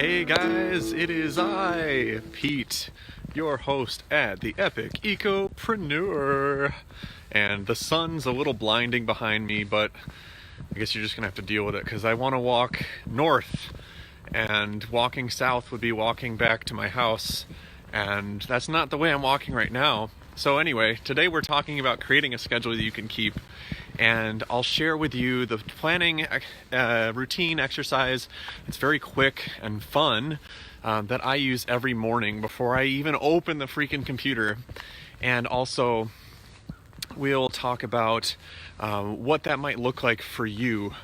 Hey guys, it is I, Pete, your host at the Epic Ecopreneur. And the sun's a little blinding behind me, but I guess you're just gonna have to deal with it because I want to walk north, and walking south would be walking back to my house, and that's not the way I'm walking right now. So anyway, today we're talking about creating a schedule that you can keep, and I'll share with you the planning routine exercise. It's very quick and fun that I use every morning before I even open the freaking computer. And also we'll talk about what that might look like for you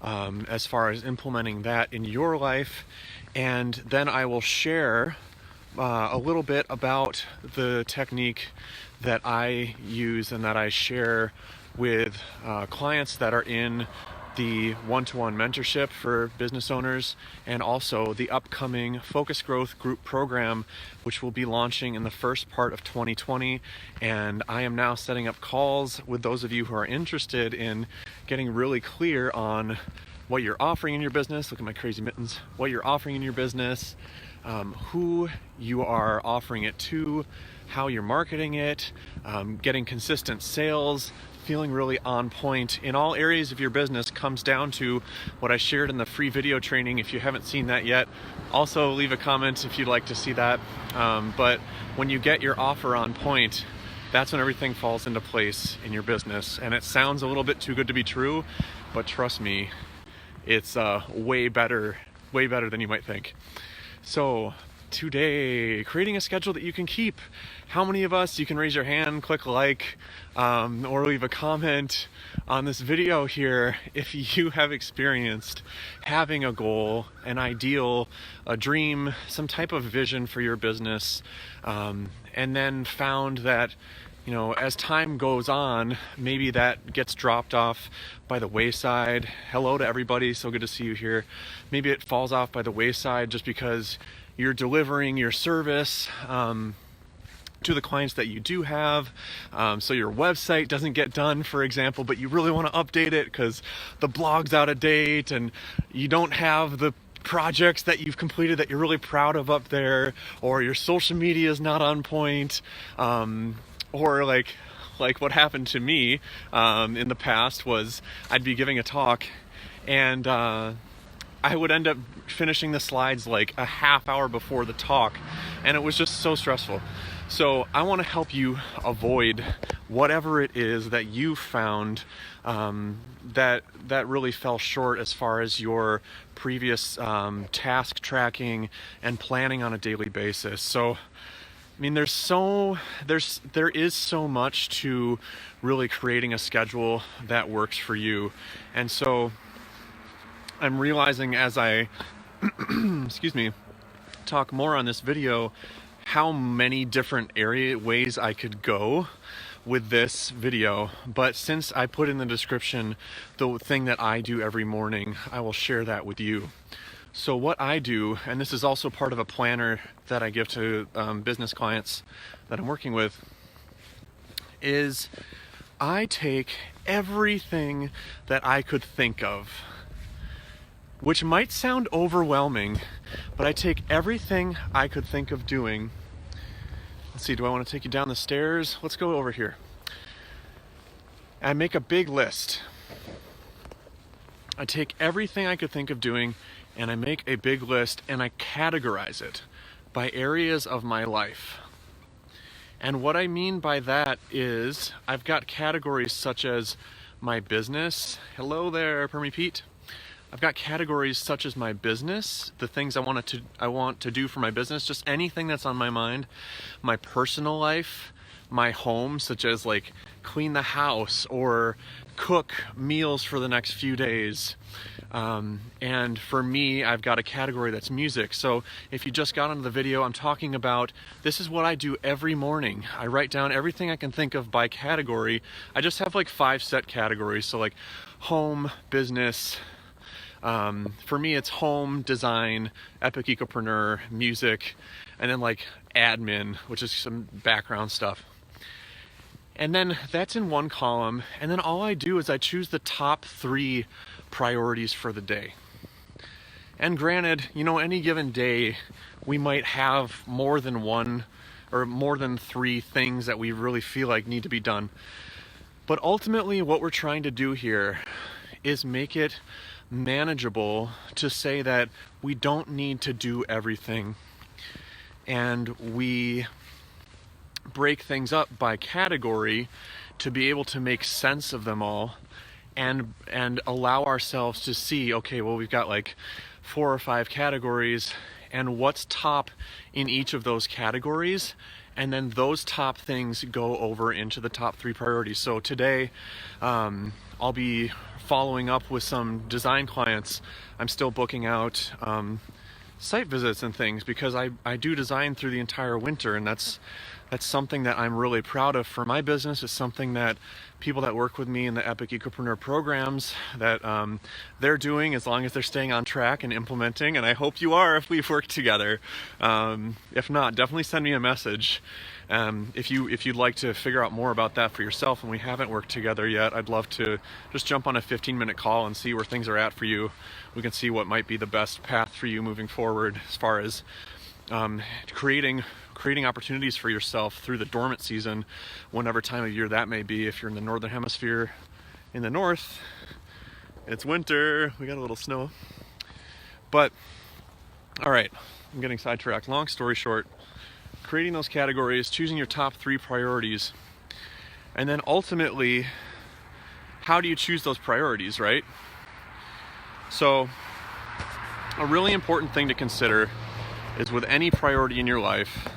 as far as implementing that in your life. And then I will share a little bit about the technique that I use and that I share with clients that are in the one-to-one mentorship for business owners, and also the upcoming Focus Growth Group program, which will be launching in the first part of 2020. And I am now setting up calls with those of you who are interested in getting really clear on what you're offering in your business. Look at my crazy mittens. What you're offering in your business, who you are offering it to, how you're marketing it, getting consistent sales, feeling really on point in all areas of your business comes down to what I shared in the free video training. If you haven't seen that yet, also leave a comment if you'd like to see that. But when you get your offer on point, that's when everything falls into place in your business. And it sounds a little bit too good to be true, but trust me, it's way better than you might think. So today, creating a schedule that you can keep. How many of us, you can raise your hand, click like, or leave a comment on this video here if you have experienced having a goal, an ideal, a dream, some type of vision for your business, and then found that, you know, as time goes on, maybe that gets dropped off by the wayside. Hello to everybody, so good to see you here. Maybe it falls off by the wayside just because you're delivering your service to the clients that you do have. So your website doesn't get done, for example, but you really want to update it because the blog's out of date and you don't have the projects that you've completed that you're really proud of up there, or your social media is not on point, or like what happened to me in the past was I'd be giving a talk and I would end up finishing the slides like a half hour before the talk, and it was just so stressful. So I want to help you avoid whatever it is that you found that really fell short as far as your previous task tracking and planning on a daily basis. So I mean, there is so much to really creating a schedule that works for you. And so I'm realizing as I excuse me, talk more on this video, how many different ways I could go with this video. But since I put in the description the thing that I do every morning, I will share that with you. So what I do, and this is also part of a planner that I give to business clients that I'm working with, is I take everything that I could think of, which might sound overwhelming, but I take everything I could think of doing. Let's see, do I want to take you down the stairs? Let's go over here. I make a big list. I take everything I could think of doing and I make a big list and I categorize it by areas of my life. And what I mean by that is I've got categories such as my business. Hello there, Permy Pete. I've got categories such as my business, the things I want to do for my business, just anything that's on my mind. My personal life, my home, such as like clean the house or cook meals for the next few days. And for me, I've got a category that's music. So if you just got onto the video, I'm talking about, this is what I do every morning. I write down everything I can think of by category. I just have like 5 set categories. So like home, business, for me it's home, design, epic ecopreneur, music, and then like admin, which is some background stuff. And then that's in one column, and then all I do is I choose the top 3 priorities for the day. And granted, any given day, we might have more than one or more than 3 things that we really feel like need to be done. But ultimately, what we're trying to do here is make it manageable to say that we don't need to do everything. And we break things up by category to be able to make sense of them all and allow ourselves to see, okay, well, we've got like 4 or 5 categories, and what's top in each of those categories, and then those top things go over into the top 3 priorities. So today, I'll be following up with some design clients. I'm still booking out site visits and things because I do design through the entire winter, and that's something that I'm really proud of for my business. It's something that people that work with me in the Epic Ecopreneur programs that they're doing, as long as they're staying on track and implementing, and I hope you are if we've worked together. If not, definitely send me a message. If you'd like to figure out more about that for yourself and we haven't worked together yet, I'd love to just jump on a 15-minute call and see where things are at for you. We can see what might be the best path for you moving forward as far as creating opportunities for yourself through the dormant season, whenever time of year that may be. If you're in the northern hemisphere, in the north, it's winter, we got a little snow. But all right, I'm getting sidetracked. Long story short, creating those categories, choosing your top 3 priorities, and then ultimately, how do you choose those priorities, right? So a really important thing to consider is, with any priority in your life,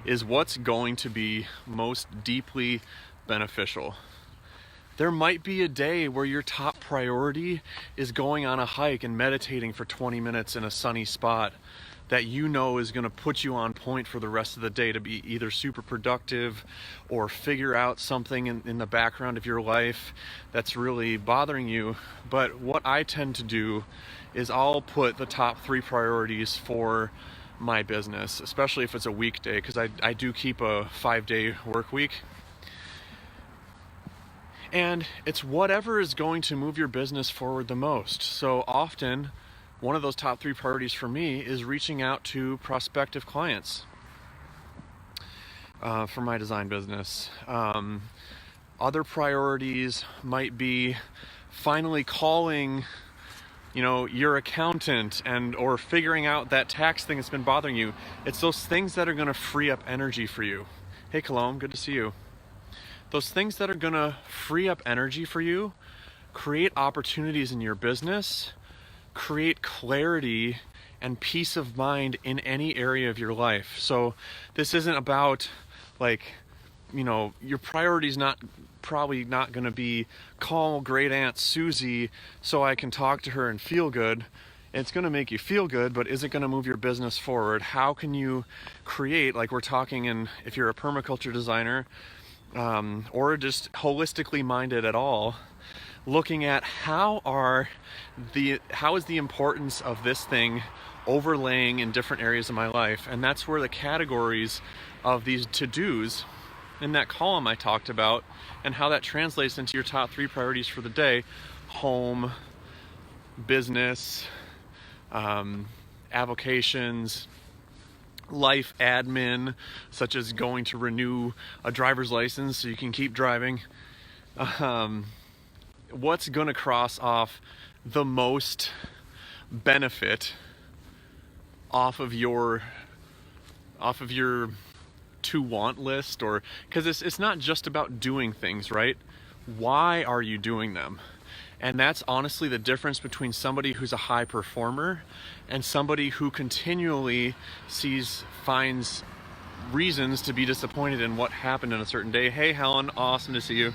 is what's going to be most deeply beneficial. There might be a day where your top priority is going on a hike and meditating for 20 minutes in a sunny spot that is going to put you on point for the rest of the day to be either super productive or figure out something in the background of your life that's really bothering you. But what I tend to do is I'll put the top 3 priorities for my business, especially if it's a weekday, because I do keep a 5-day work week. And it's whatever is going to move your business forward the most. So often, one of those top 3 priorities for me is reaching out to prospective clients for my design business. Other priorities might be finally calling your accountant or figuring out that tax thing that's been bothering you. It's those things that are going to free up energy for you. Hey, Cologne, good to see you. Those things that are going to free up energy for you, create opportunities in your business, create clarity and peace of mind in any area of your life. So this isn't about your priority's probably not going to be call great Aunt Susie so I can talk to her and feel good. It's going to make you feel good, but is it going to move your business forward? How can you create, like we're talking if you're a permaculture designer or just holistically minded at all, looking at how is the importance of this thing overlaying in different areas of my life. And that's where the categories of these to-dos in that column I talked about, and how that translates into your top 3 priorities for the day: home, business, avocations, life admin, such as going to renew a driver's license so you can keep driving. What's going to cross off the most benefit off of your to want list? Or because it's not just about doing things, right? Why are you doing them? And that's honestly the difference between somebody who's a high performer and somebody who continually finds reasons to be disappointed in what happened in a certain day. Hey Helen, awesome to see you.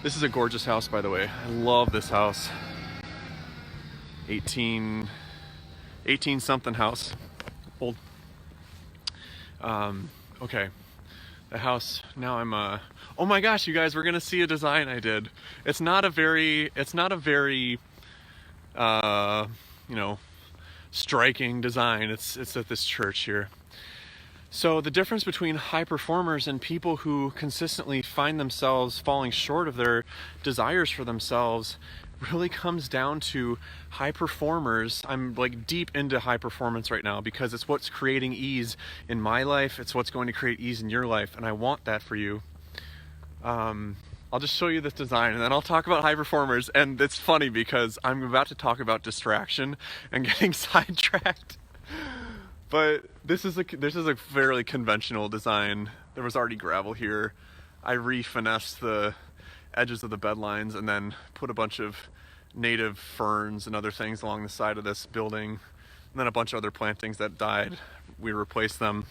This is a gorgeous house, by the way. I love this house. 18 something house. Old. Okay. The house, now oh my gosh, you guys, we're gonna see a design I did. It's not a very striking design. It's at this church here. So the difference between high performers and people who consistently find themselves falling short of their desires for themselves really comes down to high performers. I'm like deep into high performance right now because it's what's creating ease in my life. It's what's going to create ease in your life, and I want that for you. I'll just show you this design and then I'll talk about high performers. And it's funny because I'm about to talk about distraction and getting sidetracked. But this is a fairly conventional design. There was already gravel here. I re-finessed the edges of the bed lines and then put a bunch of native ferns and other things along the side of this building. And then a bunch of other plantings that died, we replaced them.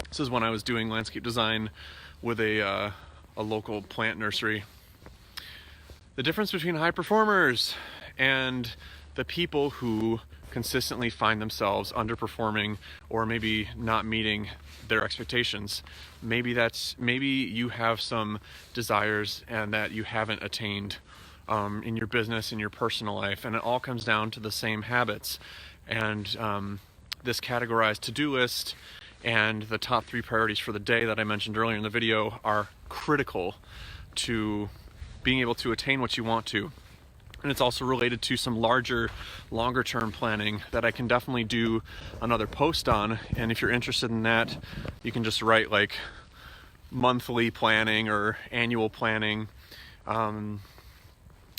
This is when I was doing landscape design with a local plant nursery. The difference between high performers and the people who consistently find themselves underperforming or maybe not meeting their expectations. Maybe you have some desires and that you haven't attained in your business, in your personal life, and it all comes down to the same habits. And this categorized to-do list and the top 3 priorities for the day that I mentioned earlier in the video are critical to being able to attain what you want to. And it's also related to some longer term planning that I can definitely do another post on. And if you're interested in that, you can just write like monthly planning or annual planning in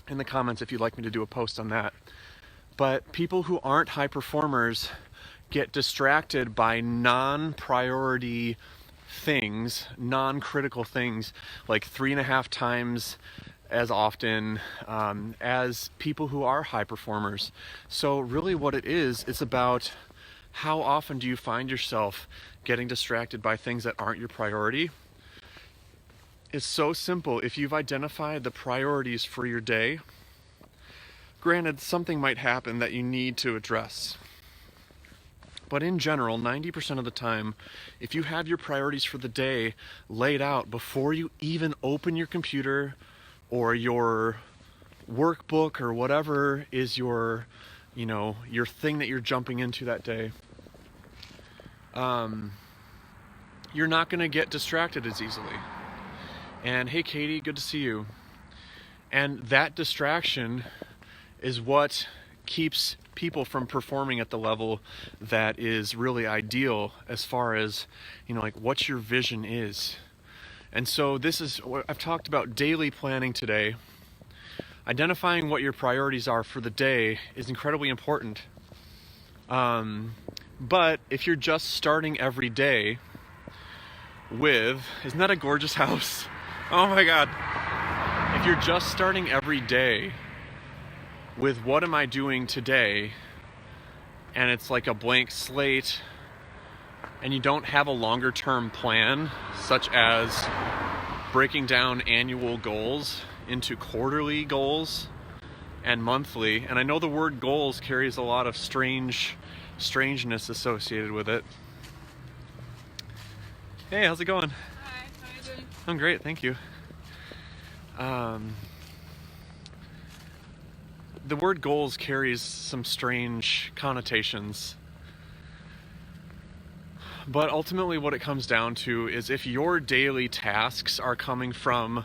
the comments if you'd like me to do a post on that. But people who aren't high performers get distracted by non-priority things, non-critical things, like 3.5 times as often as people who are high performers. So really what it is, it's about how often do you find yourself getting distracted by things that aren't your priority. It's so simple. If you've identified the priorities for your day, granted, something might happen that you need to address. But in general, 90% of the time, if you have your priorities for the day laid out before you even open your computer or your workbook or whatever is your thing that you're jumping into that day, you're not going to get distracted as easily. And hey, Katie, good to see you. And that distraction is what keeps people from performing at the level that is really ideal as far as, like what your vision is. And so this is what I've talked about daily planning today. Identifying what your priorities are for the day is incredibly important. But if you're just starting every day with, isn't that a gorgeous house? Oh my God. If you're just starting every day with what am I doing today, and it's like a blank slate, and you don't have a longer term plan, such as breaking down annual goals into quarterly goals and monthly, and I know the word goals carries a lot of strangeness associated with it. Hey, how's it going? Hi, how are you doing? I'm great, thank you. The word goals carries some strange connotations. But ultimately what it comes down to is if your daily tasks are coming from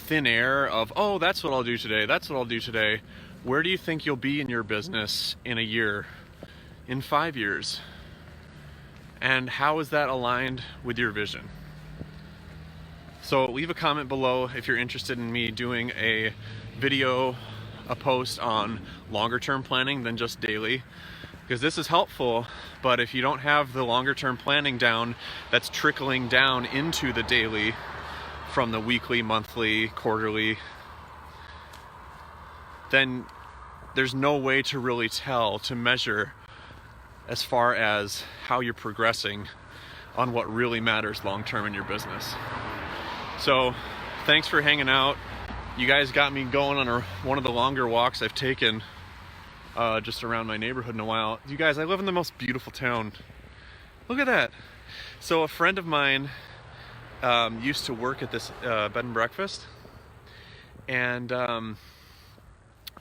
thin air of, oh, that's what I'll do today, where do you think you'll be in your business in a year, in 5 years? And how is that aligned with your vision? So leave a comment below if you're interested in me doing a video, a post on longer term planning than just daily, because this is helpful. But if you don't have the longer term planning down, that's trickling down into the daily from the weekly, monthly, quarterly, then there's no way to really to measure as far as how you're progressing on what really matters long term in your business. So thanks for hanging out. You guys got me going on one of the longer walks I've taken just around my neighborhood in a while. You guys, I live in the most beautiful town. Look at that. So a friend of mine used to work at this bed and breakfast, and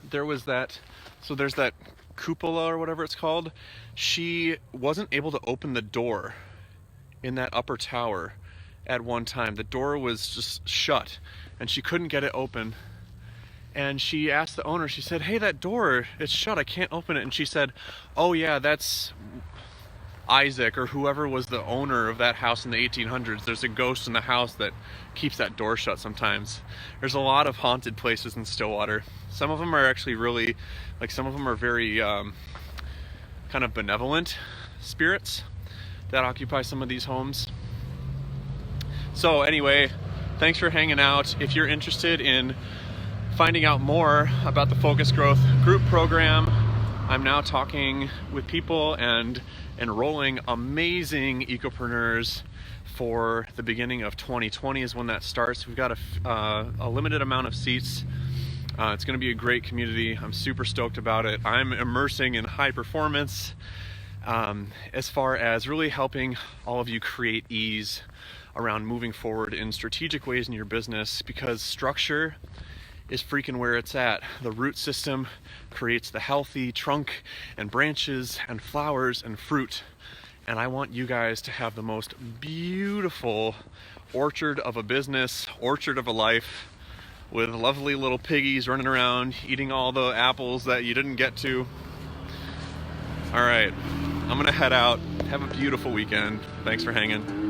there's that cupola or whatever it's called. She wasn't able to open the door in that upper tower at one time. The door was just shut and she couldn't get it open. And she asked the owner, she said, "Hey, that door, it's shut, I can't open it." And she said, "Oh yeah, that's Isaac or whoever was the owner of that house in the 1800s. There's a ghost in the house that keeps that door shut sometimes." There's a lot of haunted places in Stillwater. Some of them are actually really, like some of them are very kind of benevolent spirits that occupy some of these homes. So anyway, thanks for hanging out. If you're interested in finding out more about the Focus Growth Group program, I'm now talking with people and enrolling amazing ecopreneurs for the beginning of 2020 is when that starts. We've got a limited amount of seats. It's going to be a great community. I'm super stoked about it. I'm immersing in high performance as far as really helping all of you create ease around moving forward in strategic ways in your business, because structure is freaking where it's at. The root system creates the healthy trunk and branches and flowers and fruit. And I want you guys to have the most beautiful orchard of a business, orchard of a life, with lovely little piggies running around eating all the apples that you didn't get to. All right, I'm gonna head out. Have a beautiful weekend. Thanks for hanging.